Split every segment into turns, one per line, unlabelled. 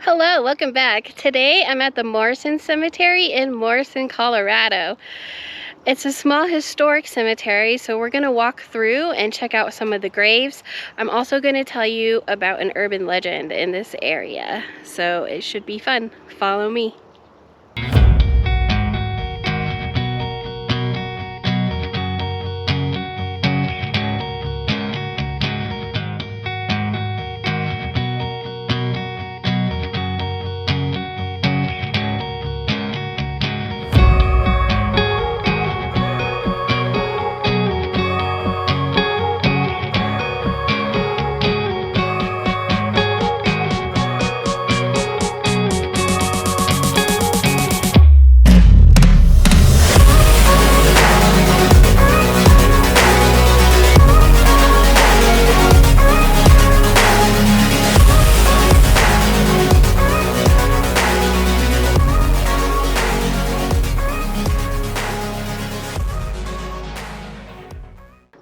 Hello, welcome back. Today I'm at the Morrison Cemetery in Morrison, Colorado. It's a small historic cemetery, so we're going to walk through and check out some of the graves. I'm also going to tell you about an urban legend in this area, so it should be fun. Follow me.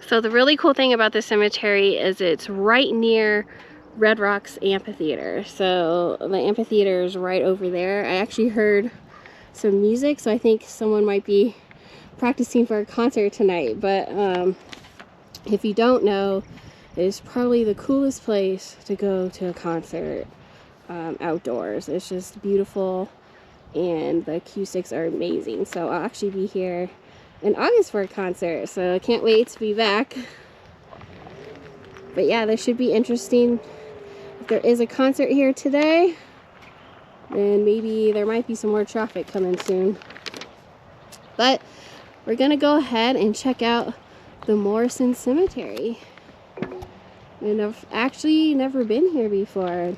So the really cool thing about this cemetery is it's right near Red Rocks Amphitheatre. So the amphitheater is right over there. I actually heard some music, so I think someone might be practicing for a concert tonight. But if you don't know, it's probably the coolest place to go to a concert outdoors. It's just beautiful and the acoustics are amazing. So I'll actually be here in August for a concert, so I can't wait to be back. But yeah, this should be interesting. If there is a concert here today, then maybe there might be some more traffic coming soon. But we're gonna go ahead and check out the Morrison Cemetery. And I've actually never been here before.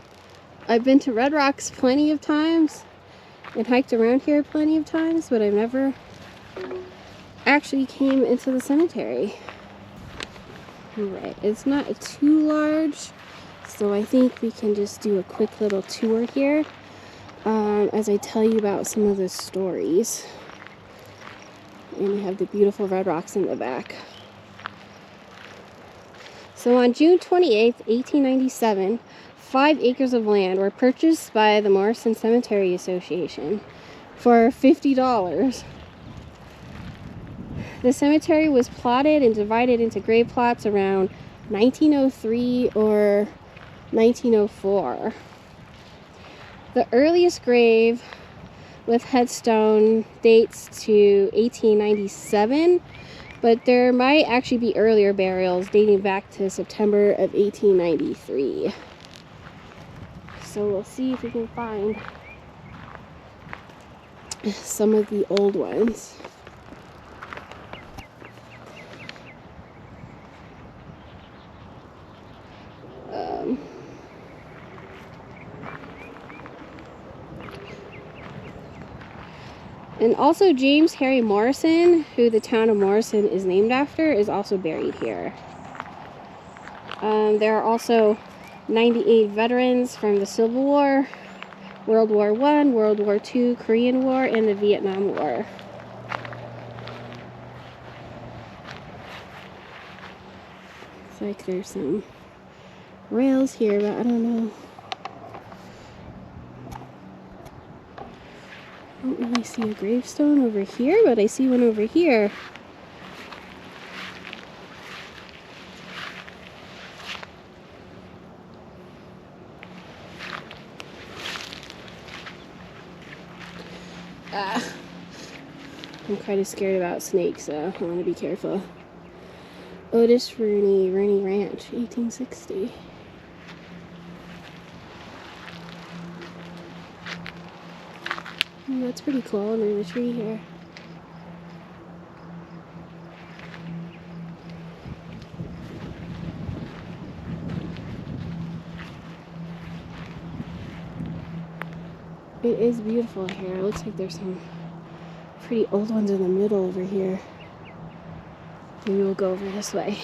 I've been to Red Rocks plenty of times and hiked around here plenty of times, but I've never actually came into the cemetery. Right, it's not too large, so I think we can just do a quick little tour here as I tell you about some of the stories. And we have the beautiful red rocks in the back. So on June 28th, 1897, 5 acres of land were purchased by the Morrison Cemetery Association for $50. The cemetery was plotted and divided into grave plots around 1903 or 1904. The earliest grave with headstone dates to 1897, but there might actually be earlier burials dating back to September of 1893. So we'll see if we can find some of the old ones. And also James Harry Morrison, who the town of Morrison is named after, is also buried here. There are also 98 veterans from the Civil War, World War I, World War II, Korean War, and the Vietnam War. It's like there's some rails here, but I don't know. I don't really see a gravestone over here, but I see one over here. I'm kind of scared about snakes, so I want to be careful. Otis Rooney Ranch, 1860. That's pretty cool under the tree here. It is beautiful here. It looks like there's some pretty old ones in the middle over here. Maybe we'll go over this way.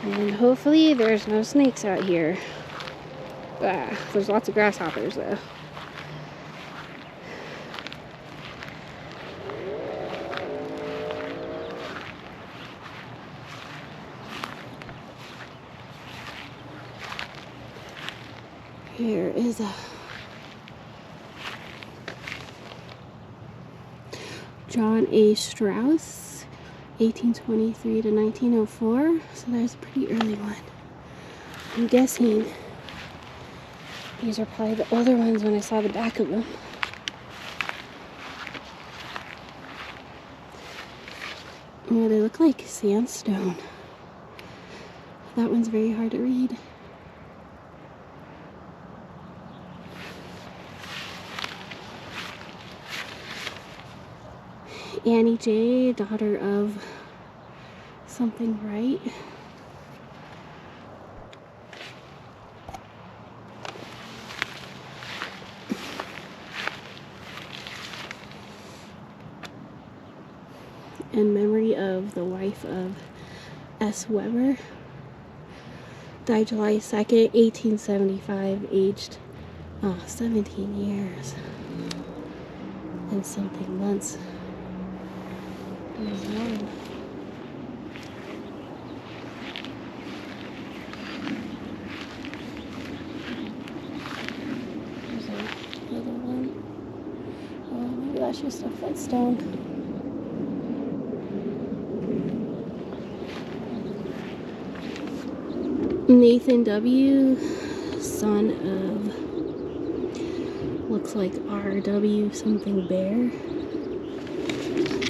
And hopefully there's no snakes out here. There's lots of grasshoppers though. There is a John A. Strauss, 1823 to 1904. So there's a pretty early one. I'm guessing these are probably the older ones when I saw the back of them. Oh, they look like sandstone. That one's very hard to read. Annie J., daughter of something Wright. In memory of the wife of S. Weber. Died July 2nd, 1875, aged 17 years and something months. There's one. There's another one. Oh, maybe that's just a footstone. Nathan W., son of, looks like R.W. something Bear.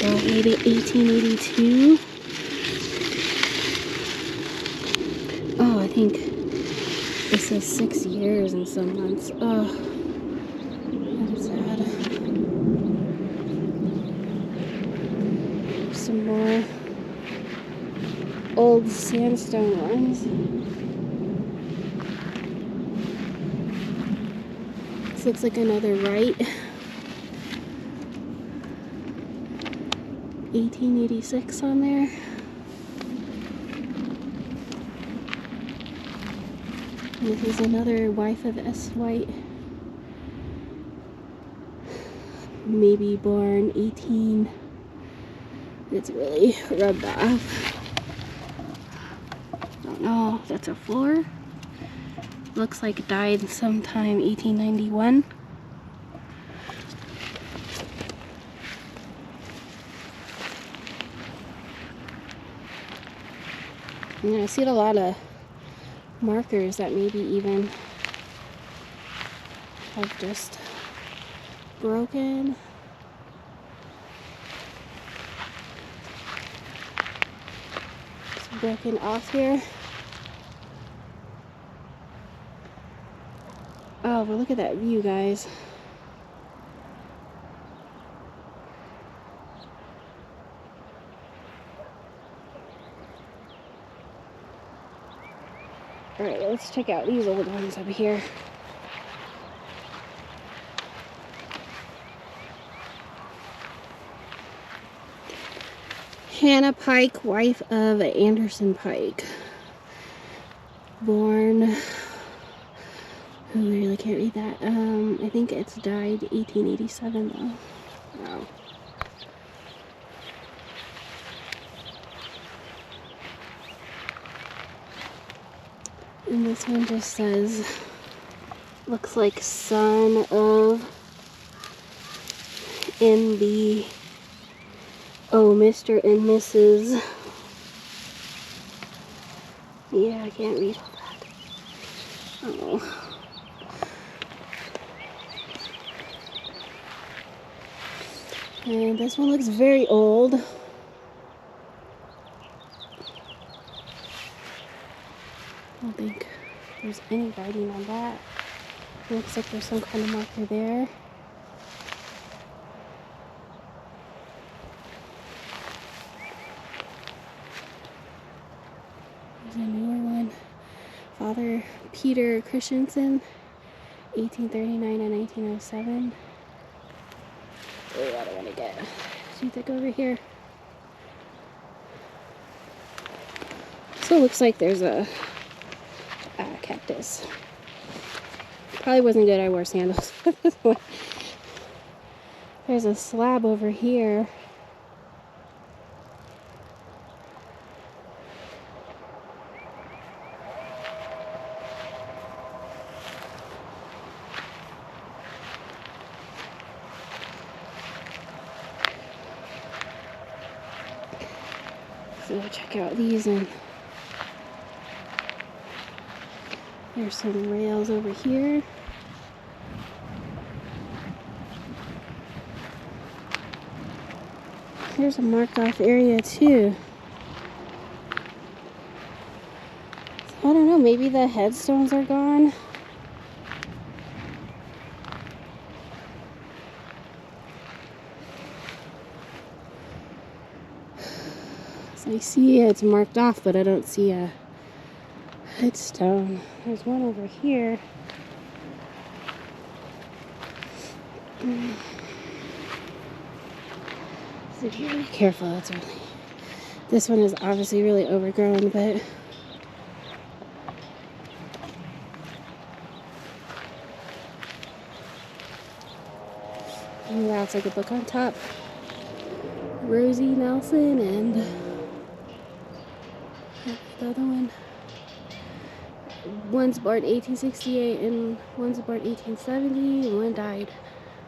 Died in 1882. Oh, I think it says 6 years and some months. Oh, that's sad. Some more old sandstone ones. This looks like another Wright. 1886 on there. This is another wife of S. White. Maybe born 18. It's really rubbed off. Don't know if that's a 4. Looks like died sometime 1891. And I see a lot of markers that maybe even have just broken. It's broken off here. Oh, but look at that view, guys. Alright, let's check out these old ones up here. Hannah Pike, wife of Anderson Pike. Born... Oh, I really can't read that. I think it's died 1887 though. Wow. And this one just says, looks like son of N.B. Oh, Mr. and Mrs. Yeah, I can't read all that. Oh. And this one looks very old. I don't think there's any writing on that. It looks like there's some kind of marker there. There's a newer one. Father Peter Christensen, 1839 to 1907. Oh, I don't want to get too thick over here. So it looks like there's a cactus. Probably wasn't good I wore sandals for this one. There's a slab over here. So check out these, and there's some rails over here. Here's a marked off area too. So I don't know, maybe the headstones are gone. So I see it's marked off, but I don't see a headstone. There's one over here. So be really careful. It's really, this one is obviously really overgrown, but oh wow, it's like a book on top. Rosie Nelson and the other one. One's born 1868 and one's born 1870, and one died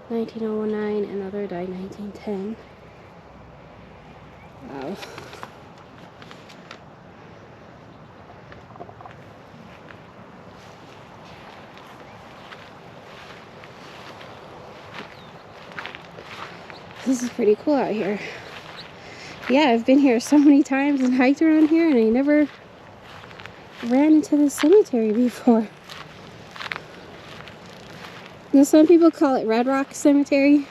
1909, and another died 1910. Wow. This is pretty cool out here. Yeah, I've been here so many times and hiked around here, and I never ran into this cemetery before. Now, some people call it Red Rocks Cemetery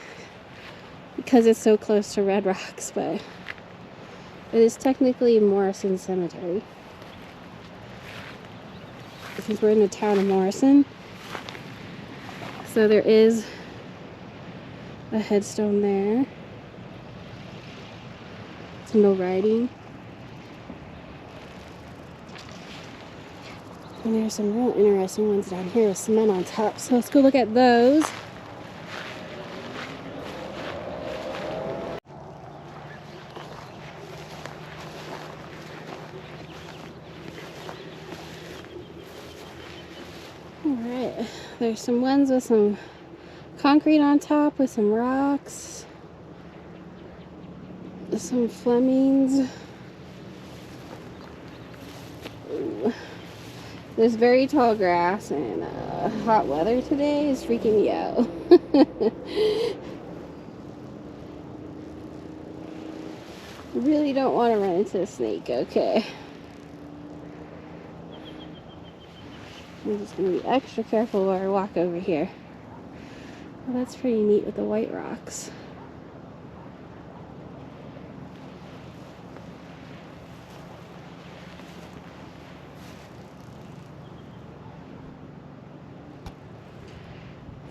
because it's so close to Red Rocks, but it is technically Morrison Cemetery. Since we're in the town of Morrison, so there is a headstone there. It's no writing. And there's some real interesting ones down here with cement on top. So let's go look at those. Alright, there's some ones with some concrete on top with some rocks. Some Flemings. Ooh. This very tall grass and hot weather today is freaking me out. Really don't want to run into a snake, okay. I'm just going to be extra careful while I walk over here. Well, that's pretty neat with the white rocks.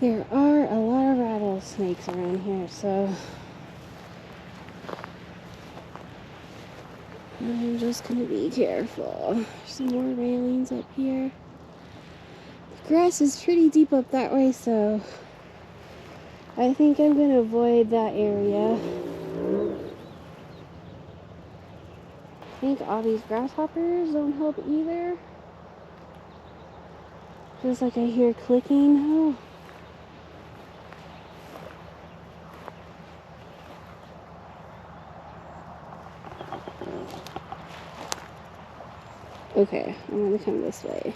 There are a lot of rattlesnakes around here, so I'm just gonna be careful. There's some more railings up here. The grass is pretty deep up that way, so I think I'm gonna avoid that area. I think all these grasshoppers don't help either. Just like I hear clicking. Oh. Okay, I'm gonna come this way.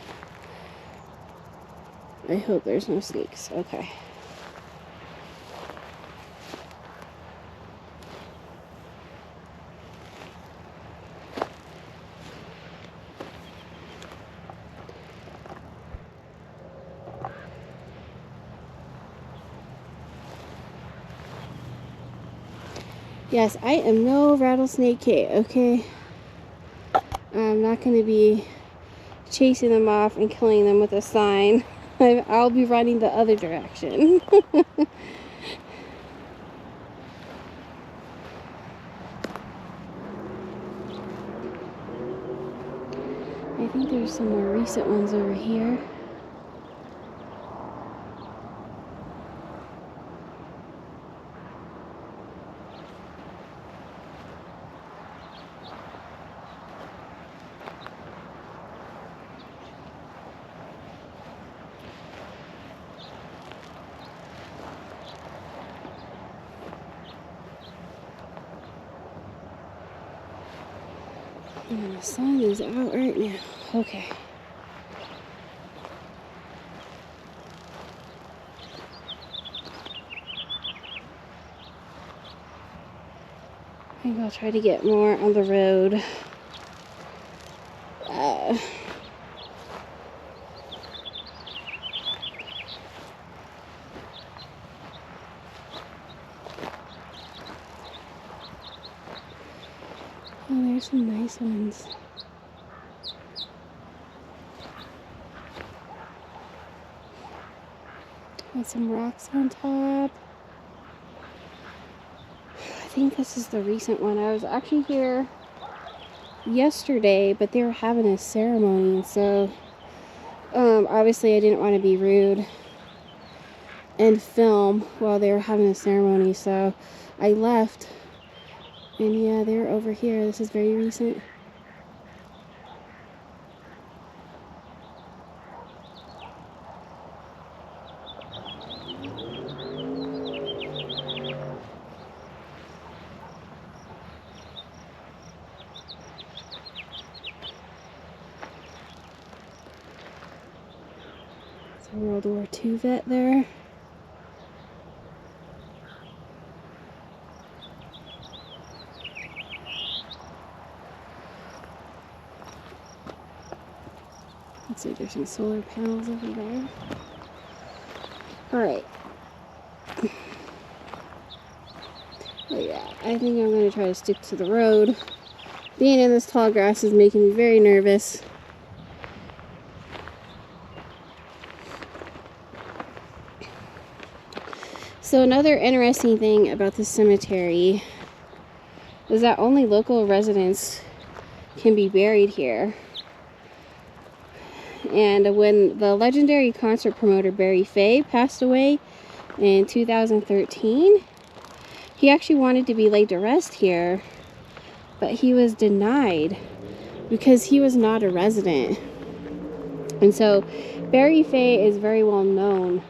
I hope there's no snakes. Okay. Yes, I am no rattlesnake Kate, okay? I'm not going to be chasing them off and killing them with a sign. I'll be running the other direction. I think there's some more recent ones over here. And the sun is out right now. Okay. I think I'll try to get more on the road. Oh, there's some nice ones. Got some rocks on top. I think this is the recent one. I was actually here yesterday, but they were having a ceremony, so obviously I didn't want to be rude and film while they were having a ceremony, so I left. And yeah, they're over here. This is very recent. It's a World War II vet there. Let's see, there's some solar panels over there. Alright. But yeah, I think I'm going to try to stick to the road. Being in this tall grass is making me very nervous. So another interesting thing about this cemetery is that only local residents can be buried here. And when the legendary concert promoter Barry Fey passed away in 2013, he actually wanted to be laid to rest here, but he was denied because he was not a resident. And so Barry Fey is very well known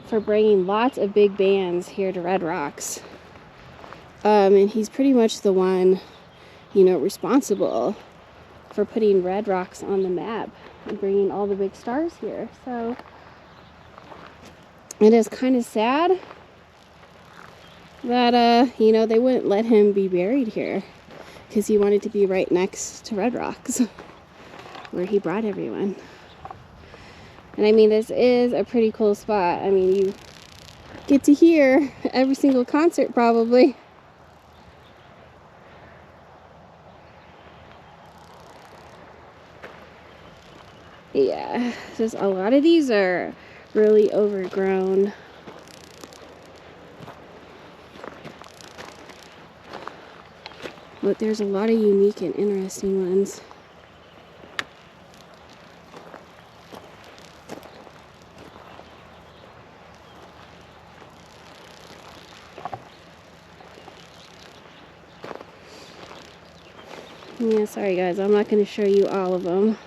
for bringing lots of big bands here to Red Rocks. And he's pretty much the one, you know, responsible for putting Red Rocks on the map and bringing all the big stars here. So it is kind of sad that, you know, they wouldn't let him be buried here because he wanted to be right next to Red Rocks where he brought everyone. And I mean, this is a pretty cool spot. I mean, you get to hear every single concert probably. Yeah, just a lot of these are really overgrown. But there's a lot of unique and interesting ones. Yeah, sorry guys, I'm not going to show you all of them.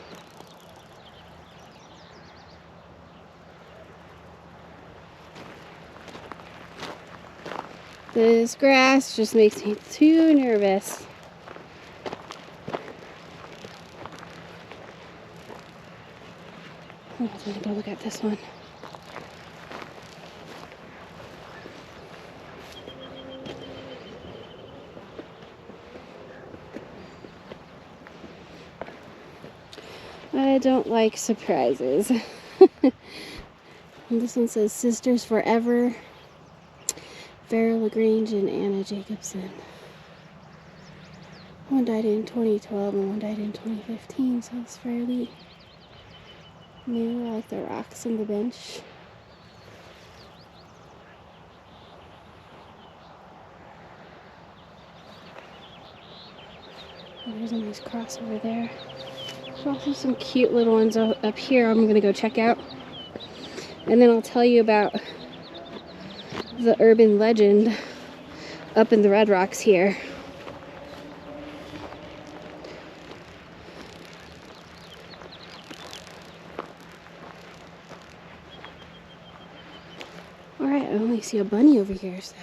This grass just makes me too nervous. I'm gonna go look at this one. I don't like surprises. And this one says Sisters Forever, Vera LaGrange and Anna Jacobson. One died in 2012 and one died in 2015, so it's fairly new. I like the rocks and the bench. Oh, there's a nice cross over there. There's also some cute little ones up here I'm gonna go check out. And then I'll tell you about the urban legend up in the Red Rocks here. Alright, I only see a bunny over here, so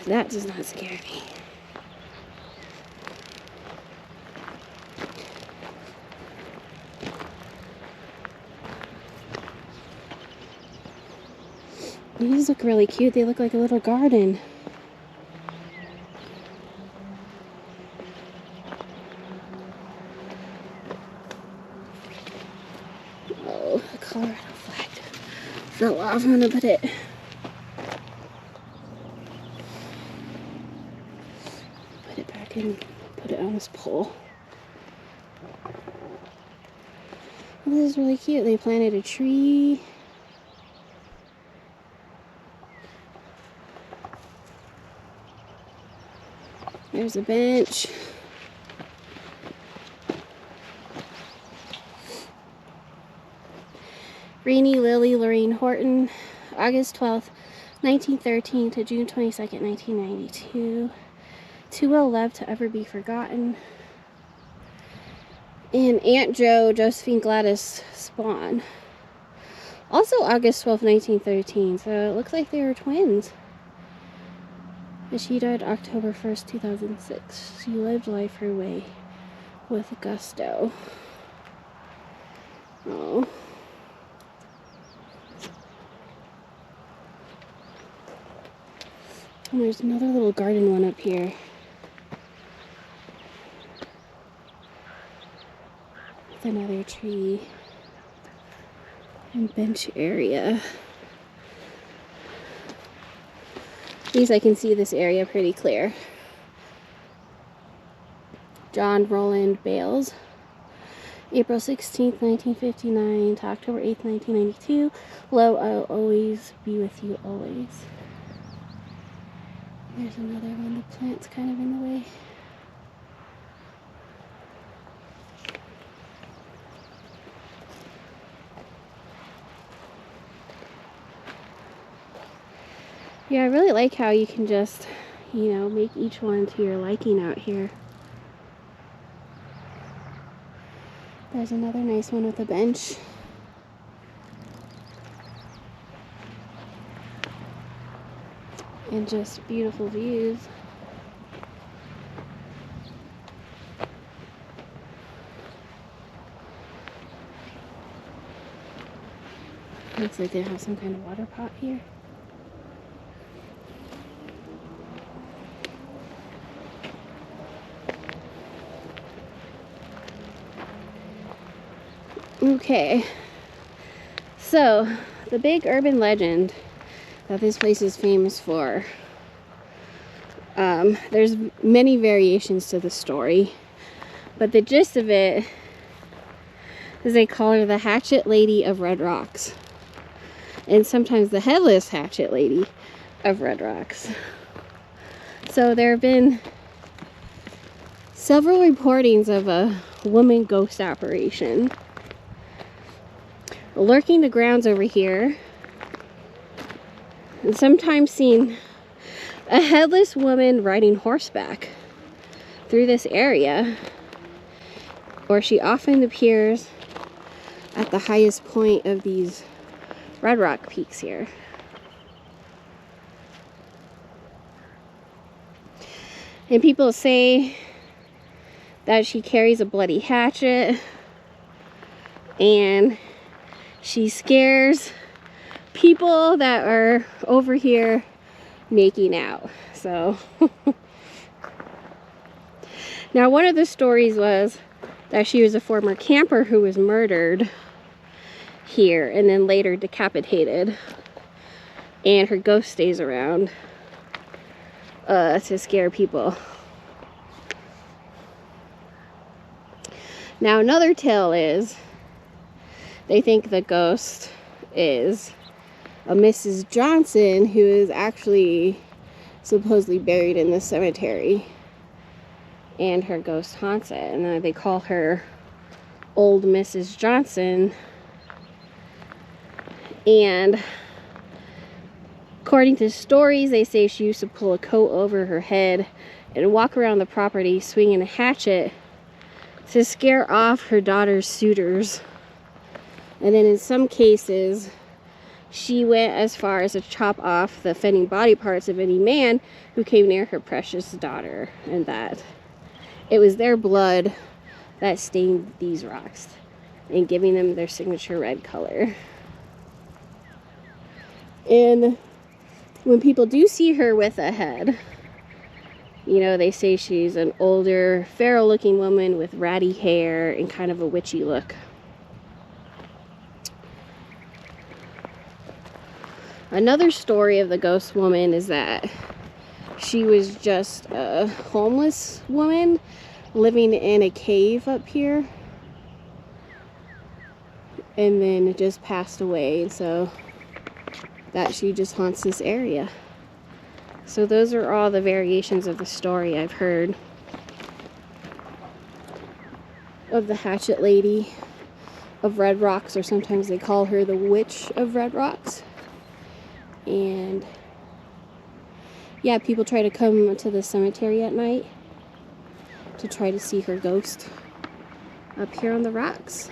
that does not scare me. These look really cute. They look like a little garden. Oh, the Colorado flag fell off. I'm gonna put it back in, put it on this pole. This is really cute. They planted a tree. There's a bench. Rainy Lily Lorraine Horton, August 12th, 1913 to June 22nd, 1992. Too well loved to ever be forgotten. And Aunt Jo, Josephine Gladys Spawn. Also August 12th, 1913. So it looks like they were twins. But she died October 1st, 2006. She lived life her way with gusto. Oh. And there's another little garden one up here. With another tree and bench area. At least I can see this area pretty clear. John Roland Bales, April 16th, 1959 to October 8th, 1992. Lo, I'll always be with you always. There's another one. The plant's kind of in the way. Yeah, I really like how you can just, you know, make each one to your liking out here. There's another nice one with a bench. And just beautiful views. Looks like they have some kind of water pot here. Okay, so the big urban legend that this place is famous for, there's many variations to the story, but the gist of it is they call her the Hatchet Lady of Red Rocks, and sometimes the Headless Hatchet Lady of Red Rocks. So there have been several reportings of a woman ghost apparition lurking the grounds over here, and sometimes seen a headless woman riding horseback through this area, or she often appears at the highest point of these Red Rock peaks here. And people say that she carries a bloody hatchet and she scares people that are over here making out. So now one of the stories was that she was a former camper who was murdered here and then later decapitated, and her ghost stays around to scare people. Now another tale is they think the ghost is a Mrs. Johnson who is actually supposedly buried in the cemetery, and her ghost haunts it, and they call her Old Mrs. Johnson. And according to stories, they say she used to pull a coat over her head and walk around the property swinging a hatchet to scare off her daughter's suitors. And then in some cases, she went as far as to chop off the offending body parts of any man who came near her precious daughter, and that it was their blood that stained these rocks and giving them their signature red color. And when people do see her with a head, you know, they say she's an older, feral-looking woman with ratty hair and kind of a witchy look. Another story of the ghost woman is that she was just a homeless woman living in a cave up here, and then it just passed away, and so that she just haunts this area. So those are all the variations of the story I've heard of the Hatchet Lady of Red Rocks, or sometimes they call her the Witch of Red Rocks. And yeah, people try to come to the cemetery at night to try to see her ghost up here on the rocks.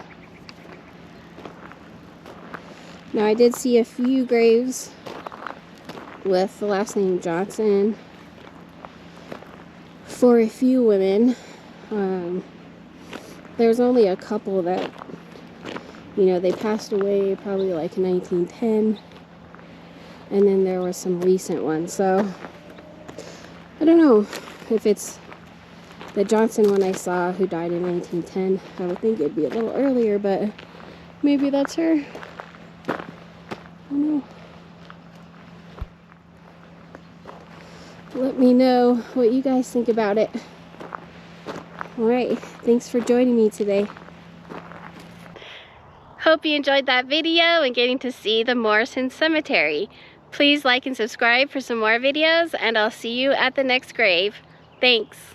Now, I did see a few graves with the last name Johnson for a few women. There's only a couple that, you know, they passed away probably like in 1910. And then there were some recent ones. So, I don't know if it's the Johnson one I saw who died in 1910. I would think it'd be a little earlier, but maybe that's her. I don't know. Let me know what you guys think about it. Alright, thanks for joining me today. Hope you enjoyed that video and getting to see the Morrison Cemetery. Please like and subscribe for some more videos, and I'll see you at the next grave. Thanks.